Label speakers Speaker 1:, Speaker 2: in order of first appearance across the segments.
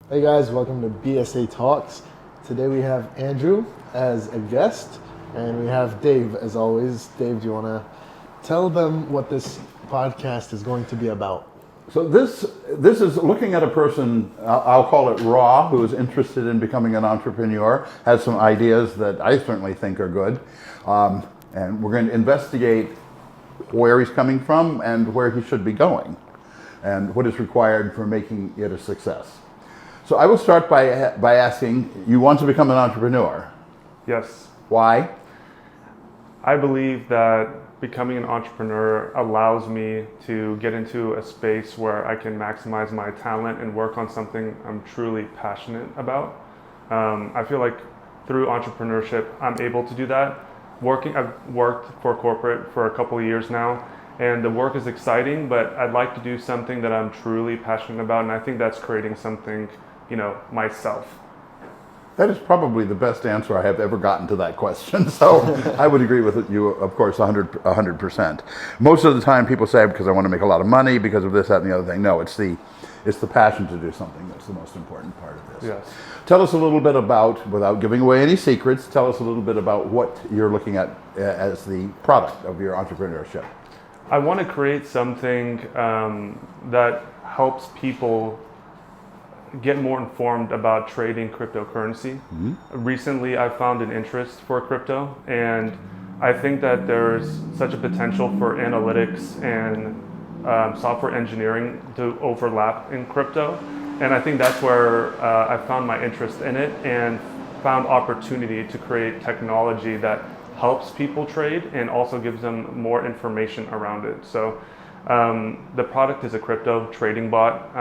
Speaker 1: Hey guys, welcome to BSA Talks. Today we have Andrew as a guest, and we have Dave as always. Dave, do you want to tell them what this podcast is going to be about?
Speaker 2: So this is looking at a person, I'll call it raw, who is interested in becoming an entrepreneur, has some ideas that I certainly think are good, and we're going to investigate where he's coming from and where he should be going, and what is required for making it a success. So I will start by asking, you want to become an entrepreneur.
Speaker 3: Yes.
Speaker 2: Why?
Speaker 3: I believe that becoming an entrepreneur allows me to get into a space where I can maximize my talent and work on something I'm truly passionate about. I feel like through entrepreneurship, I'm able to do that. I've worked for corporate for a couple of years now, and the work is exciting, but I'd like to do something that I'm truly passionate about, and I think that's creating something, myself.
Speaker 2: That is probably the best answer I have ever gotten to that question. So I would agree with you, of course, 100%. Most of the time people say, because I want to make a lot of money, because of this, that, and the other thing. No, it's the passion to do something that's the most important part of this.
Speaker 3: Yes.
Speaker 2: Tell us a little bit about, without giving away any secrets, tell us a little bit about what you're looking at as the product of your entrepreneurship.
Speaker 3: I want to create something that helps people get more informed about trading cryptocurrency. Mm-hmm. Recently, I found an interest for crypto, and I think that there's such a potential for analytics and software engineering to overlap in crypto. And I think that's where I found my interest in it and found opportunity to create technology that helps people trade and also gives them more information around it. So the product is a crypto trading bot.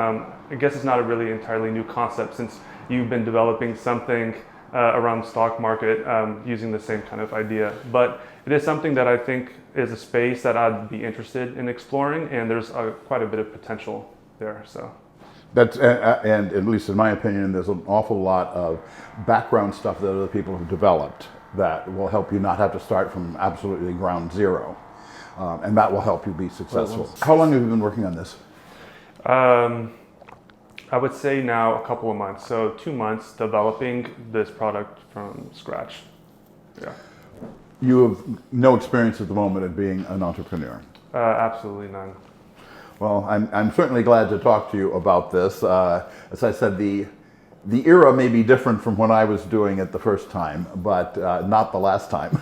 Speaker 3: I guess it's not a really entirely new concept since you've been developing something around the stock market using the same kind of idea. But it is something that I think is a space that I'd be interested in exploring, and there's quite a bit of potential there. So.
Speaker 2: That's, and at least in my opinion, there's an awful lot of background stuff that other people have developed that will help you not have to start from absolutely ground zero. And that will help you be successful. How long have you been working on this?
Speaker 3: I would say now a couple of months. So 2 months developing this product from scratch. Yeah.
Speaker 2: You have no experience at the moment of being an entrepreneur.
Speaker 3: Absolutely none.
Speaker 2: Well, I'm certainly glad to talk to you about this. As I said, the era may be different from when I was doing it the first time, but not the last time.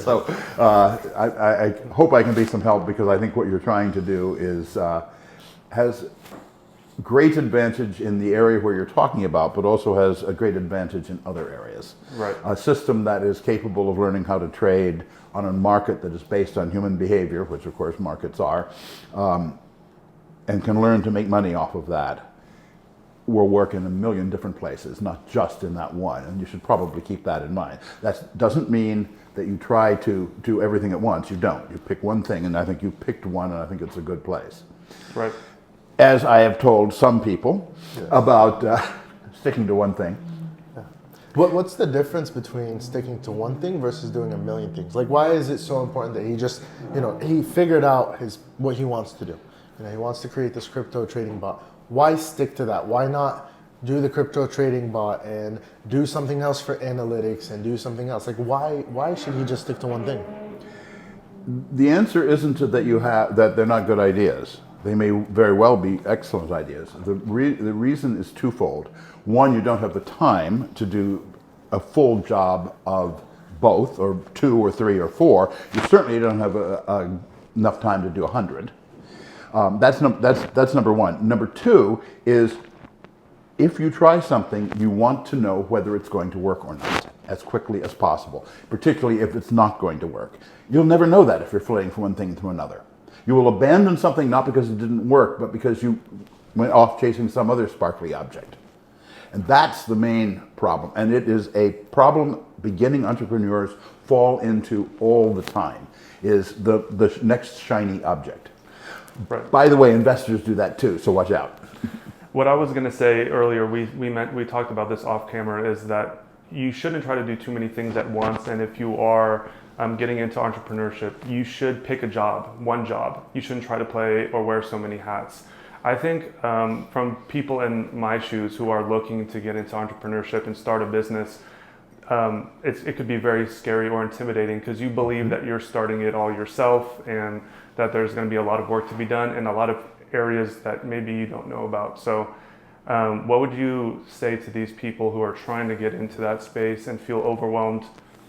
Speaker 2: So I hope I can be some help, because I think what you're trying to do has great advantage in the area where you're talking about, but also has a great advantage in other areas.
Speaker 3: Right.
Speaker 2: A system that is capable of learning how to trade on a market that is based on human behavior, which of course markets are, and can learn to make money off of that, will work in a million different places, not just in that one. And you should probably keep that in mind. That doesn't mean that you try to do everything at once. You don't. You pick one thing, and I think you picked one, and I think it's a good place.
Speaker 3: Right.
Speaker 2: As I have told some people about sticking to one thing.
Speaker 1: Yeah. What's the difference between sticking to one thing versus doing a million things? Like, why is it so important that he just, he figured out what he wants to do? He wants to create this crypto trading bot. Why stick to that? Why not do the crypto trading bot and do something else for analytics and do something else? Like, why should he just stick to one thing?
Speaker 2: The answer isn't that they're not good ideas. They may very well be excellent ideas. The reason is twofold. One, you don't have the time to do a full job of both, or two or three or four. You certainly don't have enough time to do 100. That's number one. Number two is, if you try something, you want to know whether it's going to work or not as quickly as possible, particularly if it's not going to work. You'll never know that if you're flitting from one thing to another. You will abandon something not because it didn't work, but because you went off chasing some other sparkly object. And that's the main problem. And it is a problem beginning entrepreneurs fall into all the time, is the next shiny object.
Speaker 3: Right.
Speaker 2: By the way, investors do that too, so watch out.
Speaker 3: What I was going to say earlier, we talked about this off camera, is that you shouldn't try to do too many things at once. And if you are getting into entrepreneurship, you should pick one job. You shouldn't try to play or wear so many hats. I think from people in my shoes who are looking to get into entrepreneurship and start a business, it could be very scary or intimidating because you believe that you're starting it all yourself and that there's going to be a lot of work to be done in a lot of areas that maybe you don't know about. So what would you say to these people who are trying to get into that space and feel overwhelmed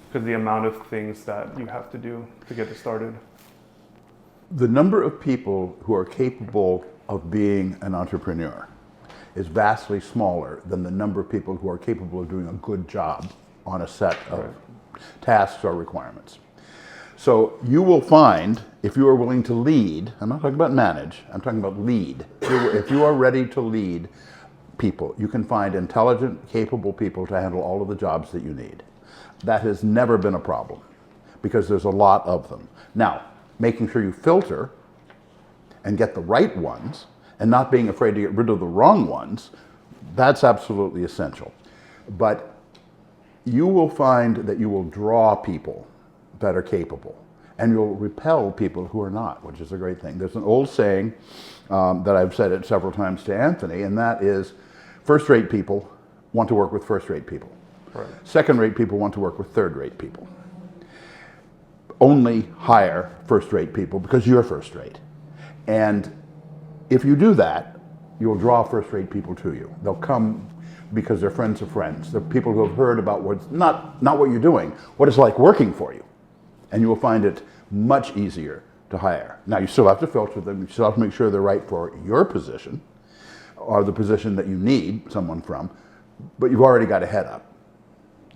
Speaker 3: because of the amount of things that you have to do to get it started?
Speaker 2: The number of people who are capable of being an entrepreneur is vastly smaller than the number of people who are capable of doing a good job on a set of tasks or requirements. So you will find, if you are willing to lead, I'm not talking about manage, I'm talking about lead. If you are ready to lead people, you can find intelligent, capable people to handle all of the jobs that you need. That has never been a problem because there's a lot of them. Now, making sure you filter and get the right ones and not being afraid to get rid of the wrong ones, that's absolutely essential. But you will find that you will draw people that are capable and you'll repel people who are not, which is a great thing. There's an old saying that I've said it several times to Anthony, and that is first-rate people want to work with first-rate people.
Speaker 3: Right.
Speaker 2: Second-rate people want to work with third-rate people. Only hire first-rate people because you're first-rate. And if you do that, you'll draw first-rate people to you. They'll come because they're friends of friends. They're people who have heard about what's not what you're doing, what it's like working for you. And you will find it much easier to hire. Now, you still have to filter them. You still have to make sure they're right for your position or the position that you need someone from, but you've already got a head up.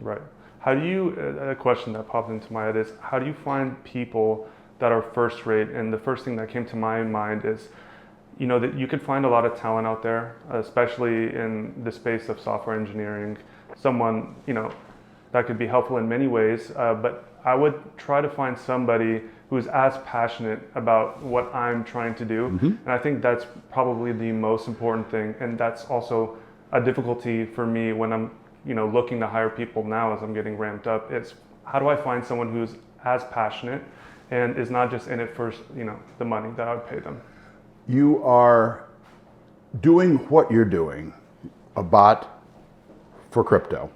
Speaker 3: Right. How do you, a question that popped into my head is, how do you find people that are first rate? And the first thing that came to my mind is, you know, that you could find a lot of talent out there, especially in the space of software engineering, someone, you know, that could be helpful in many ways, but I would try to find somebody who's as passionate about what I'm trying to do.
Speaker 2: Mm-hmm.
Speaker 3: And I think that's probably the most important thing. And that's also a difficulty for me when I'm, you know, looking to hire people now as I'm getting ramped up. It's how do I find someone who's as passionate and is not just in it for, you know, the money that I would pay them.
Speaker 2: You are doing what you're doing, a bot for crypto,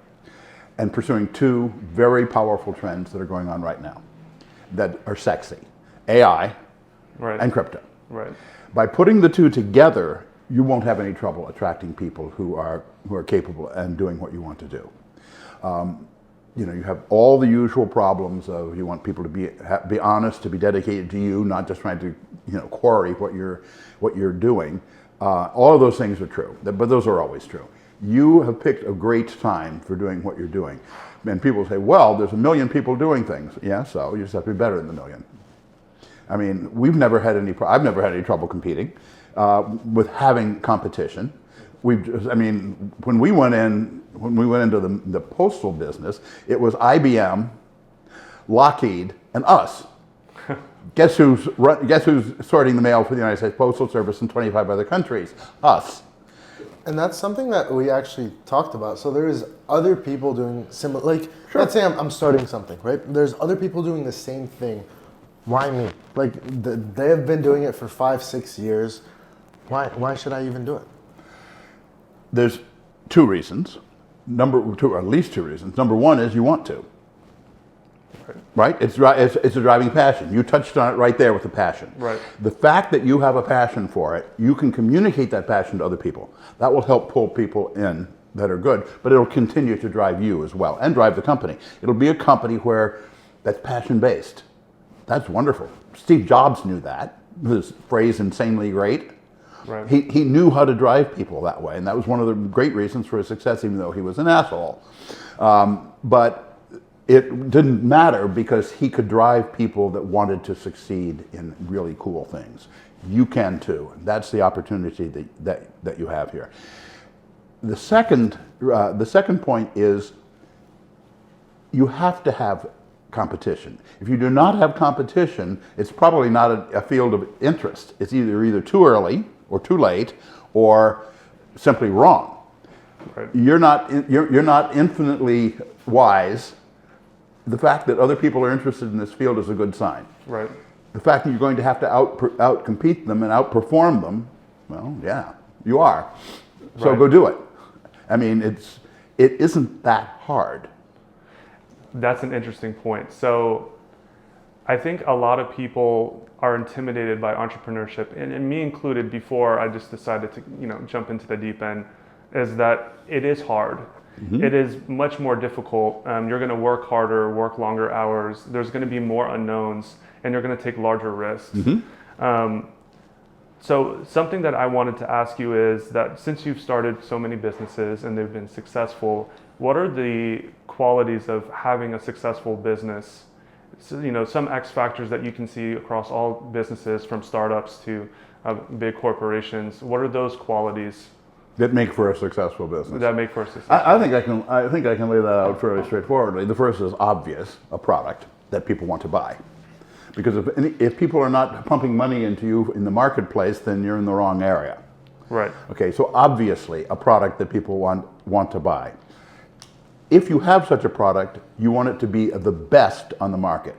Speaker 2: and pursuing two very powerful trends that are going on right now that are sexy: AI and crypto. Right. By putting the two together, you won't have any trouble attracting people who are capable and doing what you want to do. You know, you have all the usual problems of you want people to be honest, to be dedicated to you, not just trying to, you know, quarry what you're doing. All of those things are true, but those are always true. You have picked a great time for doing what you're doing. And people say, well, there's 1 million people doing things. Yeah, so you just have to be better than the 1 million. I mean, I've never had any trouble competing with having competition. When we went into the postal business, it was IBM, Lockheed, and us. Guess who's sorting the mail for the United States Postal Service in 25 other countries? Us.
Speaker 1: And that's something that we actually talked about. So there is other people doing similar, like, sure. Let's say I'm starting something, right? There's other people doing the same thing. Why me? Like, they have been doing it for 5-6 years. Why should I even do it?
Speaker 2: There's two reasons. At least two reasons. Number one is you want to. Right? It's a driving passion. You touched on it right there with the passion.
Speaker 3: Right.
Speaker 2: The fact that you have a passion for it, you can communicate that passion to other people. That will help pull people in that are good, but it'll continue to drive you as well and drive the company. It'll be a company where that's passion-based. That's wonderful. Steve Jobs knew that. His phrase, insanely great. Right. He knew how to drive people that way, and that was one of the great reasons for his success, even though he was an asshole. But it didn't matter because he could drive people that wanted to succeed in really cool things. You can too. That's the opportunity that you have here. The second point is you have to have competition. If you do not have competition, it's probably not a field of interest. It's either too early or too late or simply wrong. Right. You're not infinitely wise. The fact that other people are interested in this field is a good sign. Right. The fact that you're going to have to outcompete them and outperform them Well, yeah, you are. So
Speaker 3: Right.
Speaker 2: go do it. I mean, it isn't that hard.
Speaker 3: That's an interesting point. So I think a lot of people are intimidated by entrepreneurship, and me included before I just decided to, jump into the deep end, is that it is hard. It is much more difficult. You're going to work harder, work longer hours. There's going to be more unknowns, and you're going to take larger risks. So something that I wanted to ask you is that since you've started so many businesses and they've been successful, what are the qualities of having a successful business? So, some X factors that you can see across all businesses, from startups to big corporations. What are those qualities
Speaker 2: That make for a successful business.
Speaker 3: that make for a successful?
Speaker 2: I think I can lay that out fairly straightforwardly. The first is obvious, a product that people want to buy. Because if people are not pumping money into you in the marketplace, then you're in the wrong area.
Speaker 3: Right.
Speaker 2: Okay, so obviously a product that people want to buy. If you have such a product, you want it to be the best on the market.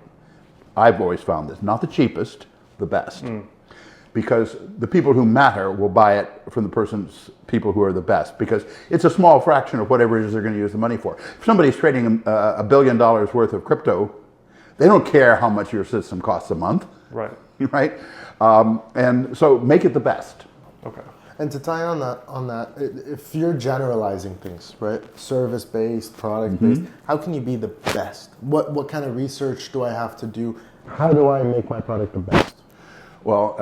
Speaker 2: I've always found this, not the cheapest, the best. Because the people who matter will buy it from the people who are the best, because it's a small fraction of whatever it is they're going to use the money for. If somebody's trading $1 billion worth of crypto, they don't care how much your system costs a month.
Speaker 3: Right.
Speaker 2: Right? And so make it the best.
Speaker 3: Okay.
Speaker 1: And to tie on that, if you're generalizing things, right, service-based, product-based, how can you be the best? What kind of research do I have to do? How do I make my product the best?
Speaker 2: Well,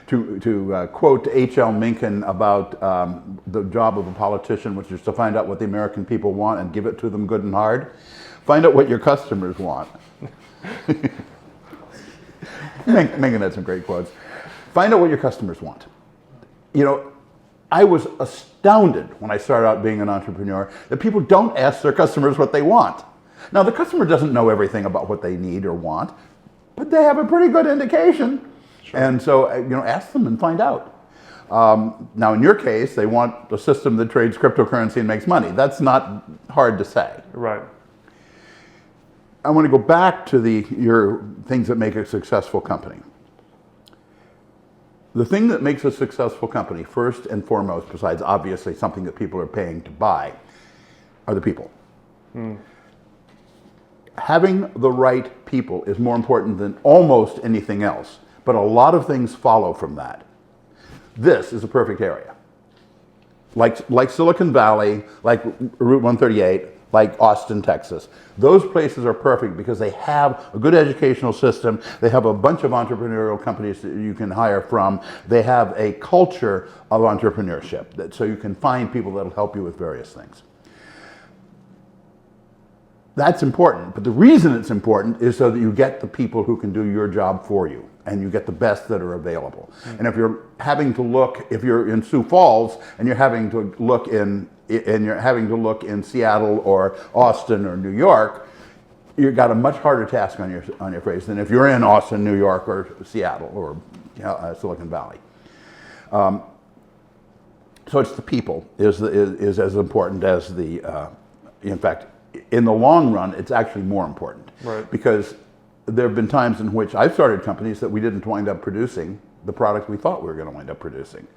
Speaker 2: to quote H.L. Mencken about the job of a politician, which is to find out what the American people want and give it to them good and hard, find out what your customers want. Mencken had some great quotes. Find out what your customers want. I was astounded when I started out being an entrepreneur that people don't ask their customers what they want. Now, the customer doesn't know everything about what they need or want, but they have a pretty good indication. Sure. And so, ask them and find out. Now, in your case, they want a system that trades cryptocurrency and makes money. That's not hard to say.
Speaker 3: Right.
Speaker 2: I want to go back to your things that make a successful company. The thing that makes a successful company, first and foremost, besides obviously something that people are paying to buy, are the people. Having the right people is more important than almost anything else, but a lot of things follow from that. This is a perfect area. Like Silicon Valley, like Route 138, like Austin, Texas. Those places are perfect because they have a good educational system. They have a bunch of entrepreneurial companies that you can hire from. They have a culture of entrepreneurship, so you can find people that will help you with various things. That's important, but the reason it's important is so that you get the people who can do your job for you, and you get the best that are available. And if you're in Sioux Falls and you're having to look in Seattle or Austin or New York, you've got a much harder task on your face than if you're in Austin, New York, or Seattle or Silicon Valley. So it's the people is as important as in fact, in the long run, it's actually more important.
Speaker 3: Right.
Speaker 2: Because there have been times in which I've started companies that we didn't wind up producing the product we thought we were going to wind up producing.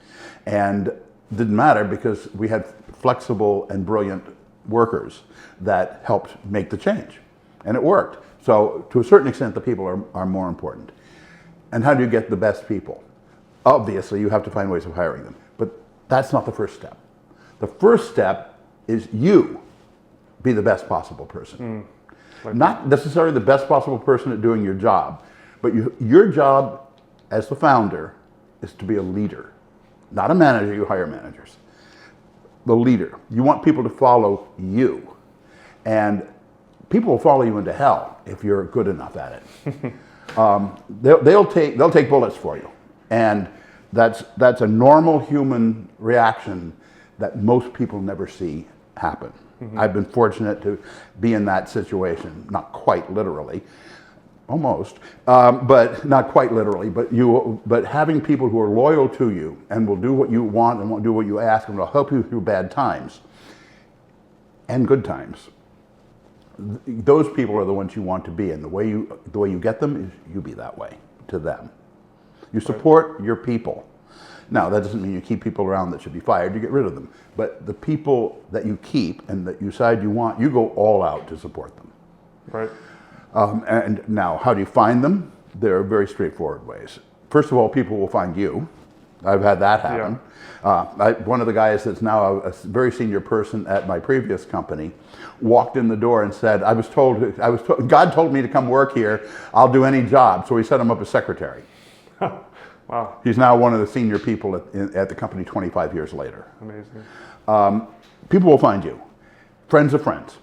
Speaker 2: And it didn't matter because we had flexible and brilliant workers that helped make the change. And it worked. So to a certain extent, the people are more important. And how do you get the best people? Obviously, you have to find ways of hiring them. But that's not the first step. The first step is you be the best possible person. Not necessarily the best possible person at doing your job, but your job as the founder is to be a leader. Not a manager, you hire managers. The leader. You want people to follow you. And people will follow you into hell if you're good enough at it. They'll take bullets for you. And that's a normal human reaction that most people never see happen. I've been fortunate to be in that situation, not quite literally, almost, but not quite literally, but having people who are loyal to you and will do what you want and won't do what you ask and will help you through bad times and good times. Those people are the ones you want to be, and the way you get them is you be that way to them. You support your people. Now, that doesn't mean you keep people around that should be fired. You get rid of them. But the people that you keep and that you decide you want, you go all out to support them.
Speaker 3: Right.
Speaker 2: And now, how do you find them? There are very straightforward ways. First of all, people will find you. I've had that happen. One of the guys that's now a very senior person at my previous company walked in the door and said, God told me to come work here. I'll do any job. So we set him up as secretary.
Speaker 3: Wow.
Speaker 2: He's now one of the senior people at the company 25 years later.
Speaker 3: Amazing.
Speaker 2: People will find you. Friends of friends.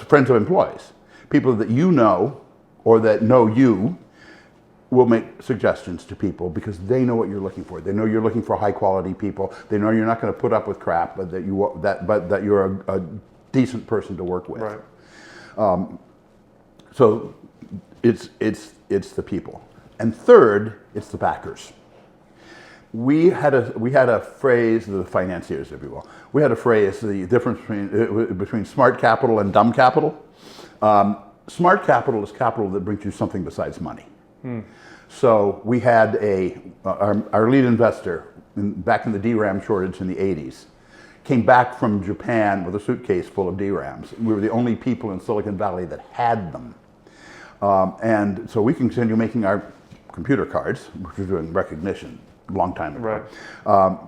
Speaker 2: Friends of employees. People that you know or that know you will make suggestions to people because they know what you're looking for. They know you're looking for high quality people. They know you're not going to put up with crap, but that you're a decent person to work with.
Speaker 3: Right.
Speaker 2: So it's the people. And third, it's the backers. We had a phrase, the financiers, if you will. We had a phrase, the difference between smart capital and dumb capital. Smart capital is capital that brings you something besides money. So we had our lead investor back in the DRAM shortage in the 80s came back from Japan with a suitcase full of DRAMs. We were the only people in Silicon Valley that had them. And so we continue making our computer cards, which was doing recognition a long time ago,
Speaker 3: Right.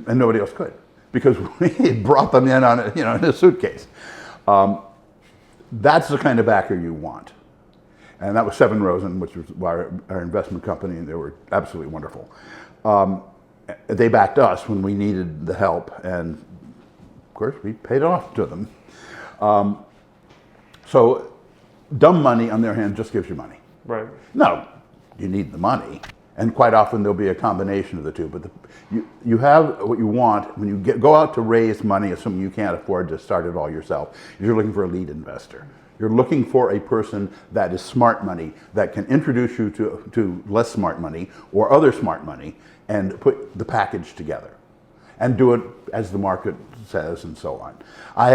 Speaker 2: And nobody else could, because we brought them in on in a suitcase. That's the kind of backer you want. And that was Seven Rosen, which was our investment company, and they were absolutely wonderful. They backed us when we needed the help, and of course we paid off to them. So dumb money, on the other hand, just gives you money.
Speaker 3: Right.
Speaker 2: No, you need the money, and quite often there'll be a combination of the two. But you have what you want when you go out to raise money, assuming you can't afford to start it all yourself. You're looking for a lead investor. You're looking for a person that is smart money, that can introduce you to less smart money or other smart money and put the package together and do it as the market says and so on. I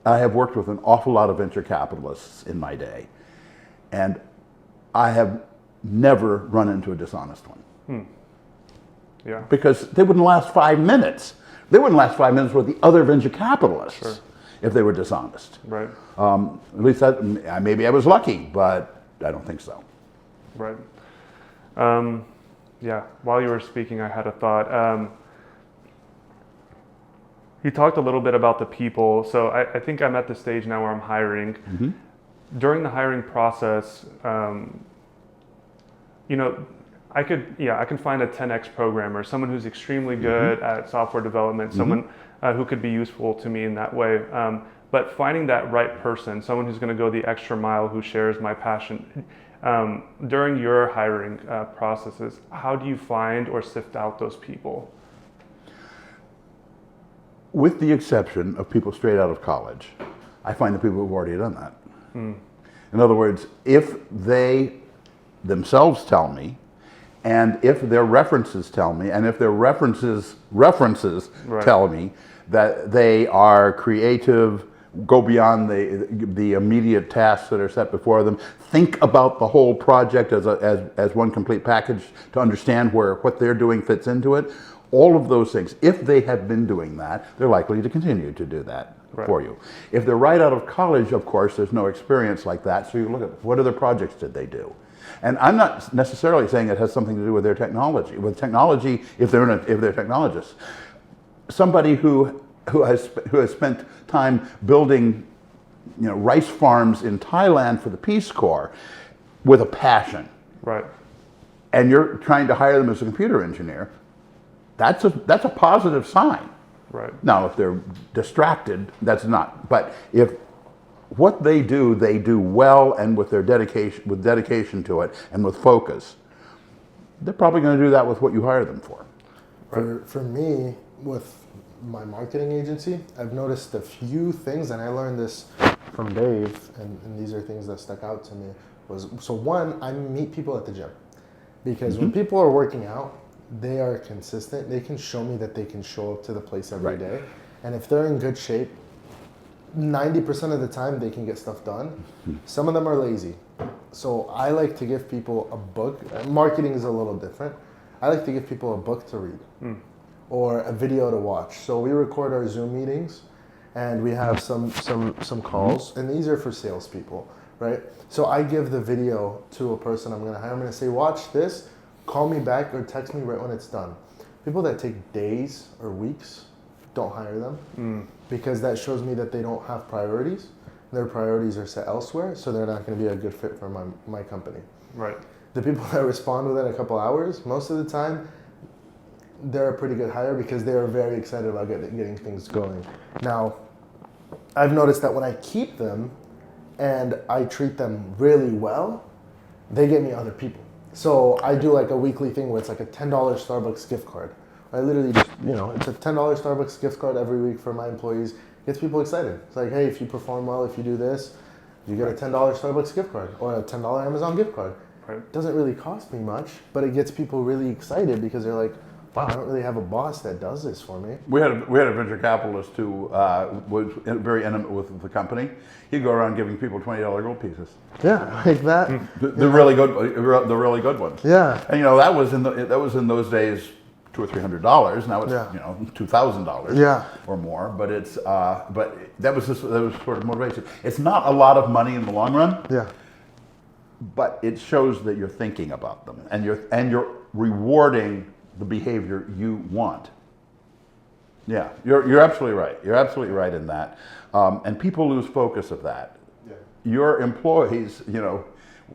Speaker 2: have worked with an awful lot of venture capitalists in my day, and I have never run into a dishonest one.
Speaker 3: Yeah.
Speaker 2: Because they wouldn't last 5 minutes. They wouldn't last 5 minutes with the other venture capitalists if they were dishonest.
Speaker 3: Right.
Speaker 2: At least maybe I was lucky, but I don't think so.
Speaker 3: Right. Yeah. While you were speaking, I had a thought. You talked a little bit about the people. So I think I'm at the stage now where I'm hiring.
Speaker 2: Mm-hmm.
Speaker 3: During the hiring process, I can find a 10x programmer, someone who's extremely good at software development, someone who could be useful to me in that way. But finding that right person, someone who's going to go the extra mile, who shares my passion. During your hiring processes, how do you find or sift out those people?
Speaker 2: With the exception of people straight out of college, I find the people who've already done that. In other words, if they themselves tell me, and if their references tell me, and if their references tell me that they are creative, go beyond the immediate tasks that are set before them, think about the whole project as one complete package to understand where what they're doing fits into it, all of those things, if they have been doing that, they're likely to continue to do that for you. If they're right out of college, of course, there's no experience like that, so you look at what other projects did they do. And I'm not necessarily saying it has something to do with their technology. With technology, if they're technologists, somebody who has spent time building, rice farms in Thailand for the Peace Corps with a passion,
Speaker 3: Right.
Speaker 2: and you're trying to hire them as a computer engineer, that's a positive sign.
Speaker 3: Right.
Speaker 2: Now, if they're distracted, that's not. But if what they do well, and with dedication to it, and with focus, they're probably going to do that with what you hire them for.
Speaker 1: For me, with my marketing agency, I've noticed a few things, and I learned this from Dave, and these are things that stuck out to me. One, I meet people at the gym, because when people are working out, they are consistent. They can show me that they can show up to the place every day, and if they're in good shape, 90% of the time they can get stuff done. Some of them are lazy. So I like to give people a book. Marketing is a little different. I like to give people a book to read or a video to watch. So we record our Zoom meetings, and we have some calls, and these are for salespeople, right? So I give the video to a person I'm going to hire. I'm going to say, watch this, call me back or text me right when it's done. People that take days or weeks, don't hire them because that shows me that they don't have priorities. Their priorities are set elsewhere, so they're not going to be a good fit for my company.
Speaker 3: Right.
Speaker 1: The people that respond within a couple hours, most of the time, they're a pretty good hire because they are very excited about getting things going. Now, I've noticed that when I keep them and I treat them really well, they get me other people. So I do like a weekly thing where it's like a $10 Starbucks gift card. I literally just, it's a $10 Starbucks gift card every week for my employees. Gets people excited. It's like, hey, if you perform well, if you do this, you get a $10 Starbucks gift card or a $10 Amazon gift card.
Speaker 3: Right.
Speaker 1: It doesn't really cost me much, but it gets people really excited because they're like, wow, I don't really have a boss that does this for me.
Speaker 2: We had a venture capitalist who was very intimate with the company. He'd go around giving people $20 gold pieces.
Speaker 1: Yeah, like that.
Speaker 2: The really good ones.
Speaker 1: Yeah.
Speaker 2: And that was in those days $200 or $300. Now it's $2,000 or more. But that was sort of motivation. It's not a lot of money in the long run.
Speaker 1: Yeah.
Speaker 2: But it shows that you're thinking about them and you're rewarding the behavior you want. Yeah, you're absolutely right. You're absolutely right in that. And people lose focus of that. Yeah. Your employees,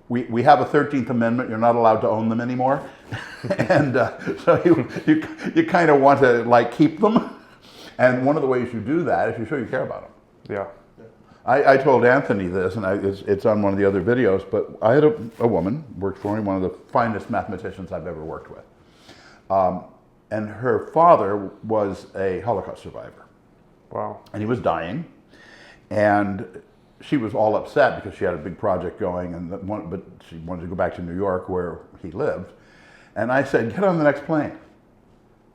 Speaker 2: we have a 13th Amendment. You're not allowed to own them anymore, and so you kind of want to keep them. And one of the ways you do that is you show you care about them.
Speaker 3: Yeah.
Speaker 2: I told Anthony this, and it's on one of the other videos. But I had a woman worked for me, one of the finest mathematicians I've ever worked with, and her father was a Holocaust survivor.
Speaker 3: Wow.
Speaker 2: And he was dying, and she was all upset because she had a big project going, but she wanted to go back to New York where he lived. And I said, get on the next plane.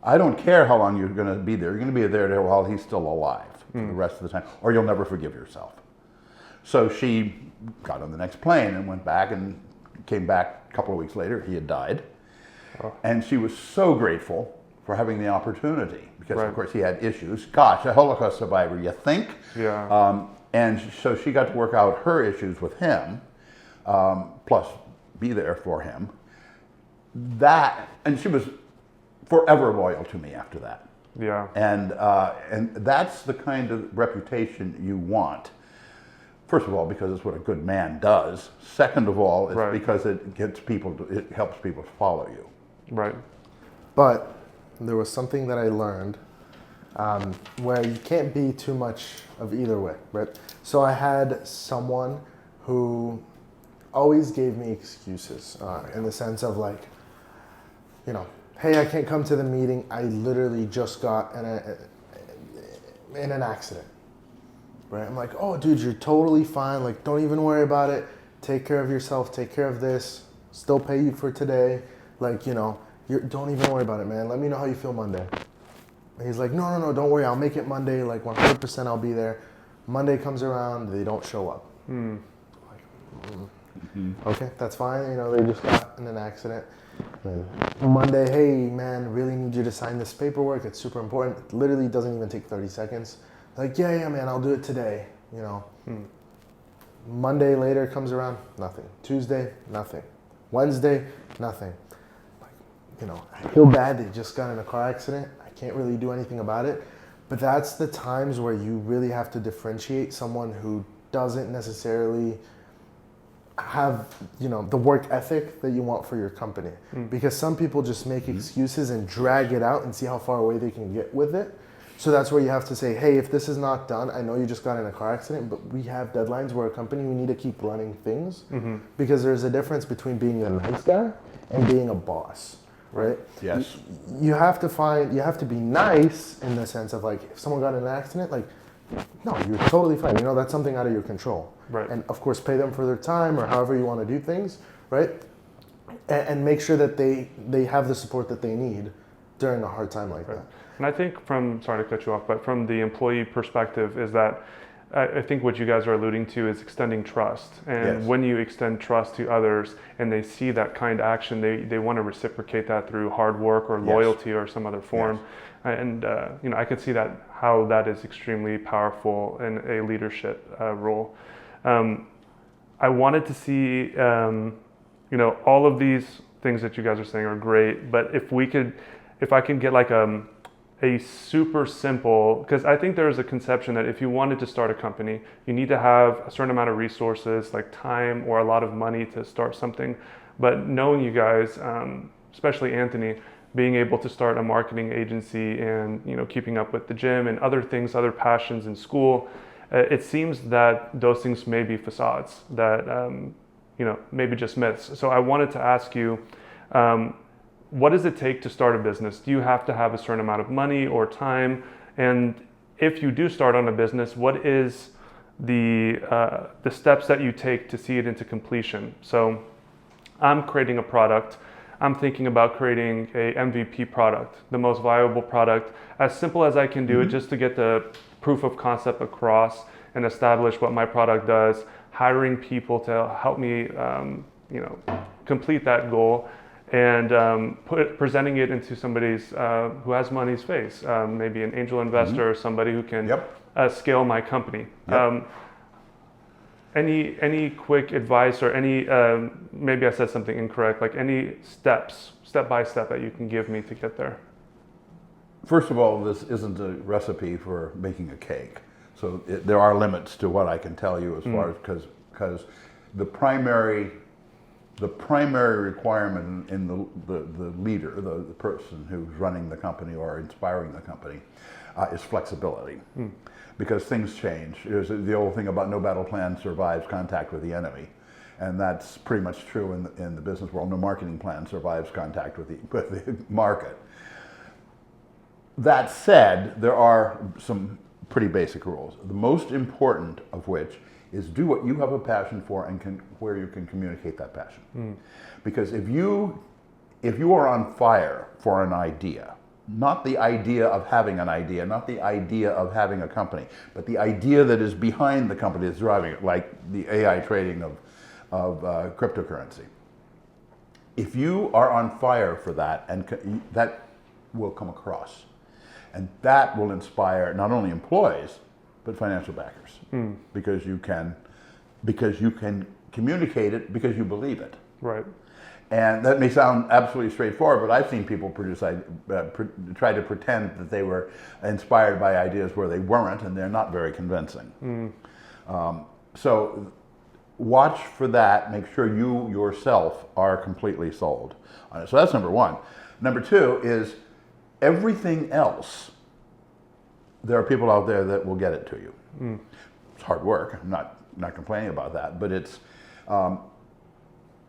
Speaker 2: I don't care how long you're going to be there. You're going to be there while he's still alive for the rest of the time, or you'll never forgive yourself. So she got on the next plane and went back and came back a couple of weeks later. He had died. Oh. And she was so grateful for having the opportunity because, of course, he had issues. Gosh, a Holocaust survivor, you think?
Speaker 3: Yeah.
Speaker 2: And so she got to work out her issues with him, plus be there for him. And she was forever loyal to me after that.
Speaker 3: Yeah.
Speaker 2: And that's the kind of reputation you want. First of all, because it's what a good man does. Second of all, it's because it helps people follow you.
Speaker 3: Right.
Speaker 1: But there was something that I learned where you can't be too much of either way, right? So I had someone who always gave me excuses in the sense of hey, I can't come to the meeting. I literally just got in an accident, right? I'm like, oh, dude, you're totally fine. Don't even worry about it. Take care of yourself. Take care of this. Still pay you for today. Don't even worry about it, man. Let me know how you feel Monday. And he's like, no, don't worry. I'll make it Monday. 100% I'll be there. Monday comes around. They don't show up. Okay, that's fine. They just got in an accident. Monday, hey, man, really need you to sign this paperwork. It's super important. It literally doesn't even take 30 seconds. Yeah, man, I'll do it today. Monday later comes around, nothing. Tuesday, nothing. Wednesday, nothing. I feel bad. They just got in a car accident. I can't really do anything about it. But that's the times where you really have to differentiate someone who doesn't necessarily have the work ethic that you want for your company. Because some people just make excuses and drag it out and see how far away they can get with it. So that's where you have to say, hey, if this is not done, I know you just got in a car accident, but we have deadlines. We're a company. We need to keep running things because there's a difference between being a nice guy and being a boss. Right?
Speaker 2: Yes.
Speaker 1: You have to be nice in the sense of if someone got in an accident, no, you're totally fine. That's something out of your control.
Speaker 3: Right.
Speaker 1: And of course, pay them for their time or however you want to do things, right? And make sure that they have the support that they need during a hard time like that.
Speaker 3: And I think sorry to cut you off, but from the employee perspective is that I think what you guys are alluding to is extending trust. And
Speaker 2: Yes.
Speaker 3: when you extend trust to others and they see that kind action, they want to reciprocate that through hard work or
Speaker 2: Yes.
Speaker 3: loyalty or some other form. And I could see that how that is extremely powerful in a leadership role. I wanted to see, all of these things that you guys are saying are great, but if I could get like a super simple, because I think there's a conception that if you wanted to start a company, you need to have a certain amount of resources, like time or a lot of money to start something. But knowing you guys, especially Anthony, being able to start a marketing agency and keeping up with the gym and other things, other passions in school, it seems that those things may be facades that maybe just myths. So I wanted to ask you, what does it take to start a business? Do you have to have a certain amount of money or time? And if you do start on a business, what is the steps that you take to see it into completion? So I'm creating a product. I'm thinking about creating a MVP product, the most viable product, as simple as I can do it, just to get the proof of concept across and establish what my product does, hiring people to help me complete that goal, and presenting it into somebody's who has money's face, maybe an angel investor or somebody who can scale my company. Any quick advice or any, maybe I said something incorrect, like any step by step that you can give me to get there?
Speaker 2: First of all, this isn't a recipe for making a cake. So there are limits to what I can tell you as far as, because the primary requirement in the leader, the person who's running the company or inspiring the company, is flexibility. Because things change. There's the old thing about no battle plan survives contact with the enemy. And that's pretty much true in the business world. No marketing plan survives contact with the market. That said, there are some pretty basic rules. The most important of which is do what you have a passion for and where you can communicate that passion. Because if you are on fire for an idea, not the idea of having an idea, not the idea of having a company, but the idea that is behind the company that's driving it, like the AI trading of cryptocurrency. If you are on fire for that, and that will come across, and that will inspire not only employees but financial backers, because you can communicate it because you believe it.
Speaker 3: Right.
Speaker 2: And that may sound absolutely straightforward, but I've seen people try to pretend that they were inspired by ideas where they weren't, and they're not very convincing. So watch for that. Make sure you yourself are completely sold on it. So that's number one. Number two is everything else. There are people out there that will get it to you. It's hard work. I'm not complaining about that, but it's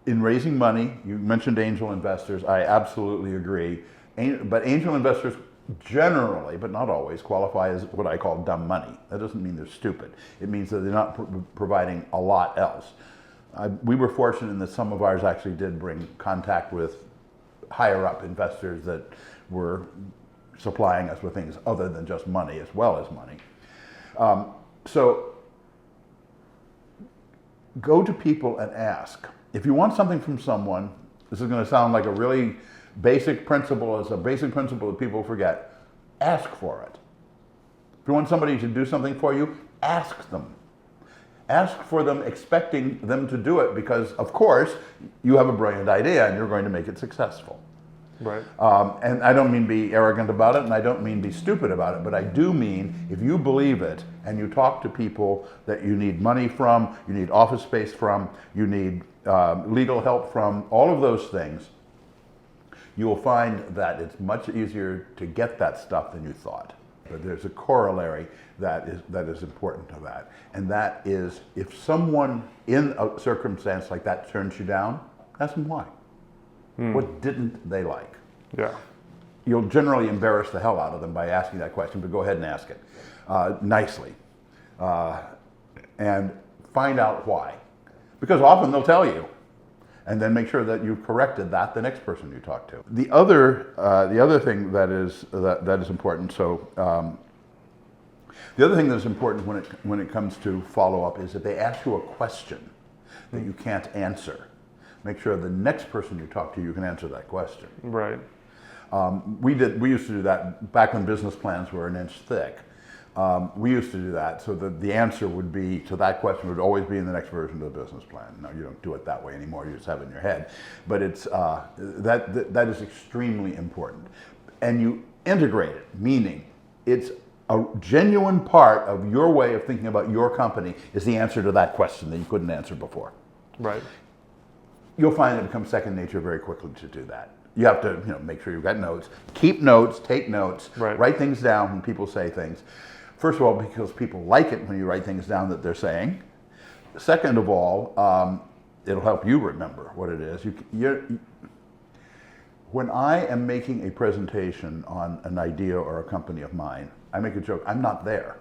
Speaker 2: in raising money. You mentioned angel investors. I absolutely agree. But angel investors generally, but not always, qualify as what I call dumb money. That doesn't mean they're stupid. It means that they're not providing a lot else. We were fortunate in that some of ours actually did bring contact with higher up investors that were supplying us with things other than just money as well as money. So go to people and ask. If you want something from someone, this is going to sound like a really basic principle. It's a basic principle that people forget. Ask for it. If you want somebody to do something for you, ask them. Ask for them, expecting them to do it because, of course, you have a brilliant idea and you're going to make it successful.
Speaker 3: Right.
Speaker 2: And I don't mean be arrogant about it, and I don't mean be stupid about it, but I do mean if you believe it and you talk to people that you need money from, you need office space from, you need legal help from, all of those things, you will find that it's much easier to get that stuff than you thought. But there's a corollary that is important to that, and that is if someone in a circumstance like that turns you down, ask them why. What didn't they like?
Speaker 3: Yeah.
Speaker 2: You'll generally embarrass the hell out of them by asking that question, but go ahead and ask it nicely. And find out why. Because often they'll tell you. And then make sure that you've corrected that the next person you talk to. The other thing that is important, so The other thing that's important when it comes to follow-up is if they ask you a question that you can't answer, make sure the next person you talk to, you can answer that question.
Speaker 3: Right.
Speaker 2: We used to do that back when business plans were an inch thick. We used to do that so that the answer would be to that question would always be in the next version of the business plan. No, you don't do it that way anymore. You just have it in your head. But it's that is extremely important. And you integrate it, meaning it's a genuine part of your way of thinking about your company is the answer to that question that you couldn't answer before.
Speaker 3: Right.
Speaker 2: You'll find it becomes second nature very quickly to do that. You have to make sure you've got notes, keep notes, take notes,
Speaker 3: Right.
Speaker 2: write things down when people say things. First of all, because people like it when you write things down that they're saying. Second of all, it'll help you remember what it is. When I am making a presentation on an idea or a company of mine, I make a joke. I'm not there.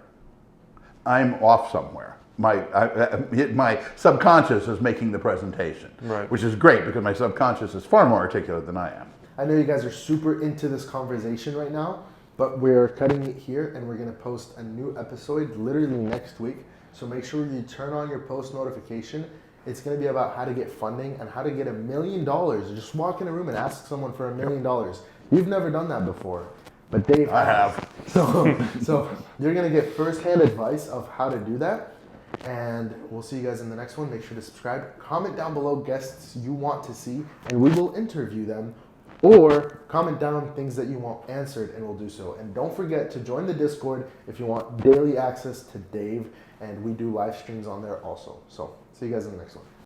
Speaker 2: I'm off somewhere. My subconscious is making the presentation,
Speaker 3: Right.
Speaker 2: which is great because my subconscious is far more articulate than I am.
Speaker 1: I know you guys are super into this conversation right now, but we're cutting it here and we're going to post a new episode literally next week. So make sure you turn on your post notification. It's going to be about how to get funding and how to get $1 million. Just walk in a room and ask someone for $1 million. You've never done that before, but Dave
Speaker 2: I have.
Speaker 1: So you're going to get firsthand advice of how to do that. And we'll see you guys in the next one. Make sure to subscribe. Comment down below guests you want to see, and we will interview them. Or comment down things that you want answered, and we'll do so. And don't forget to join the Discord if you want daily access to Dave. And we do live streams on there also. So see you guys in the next one.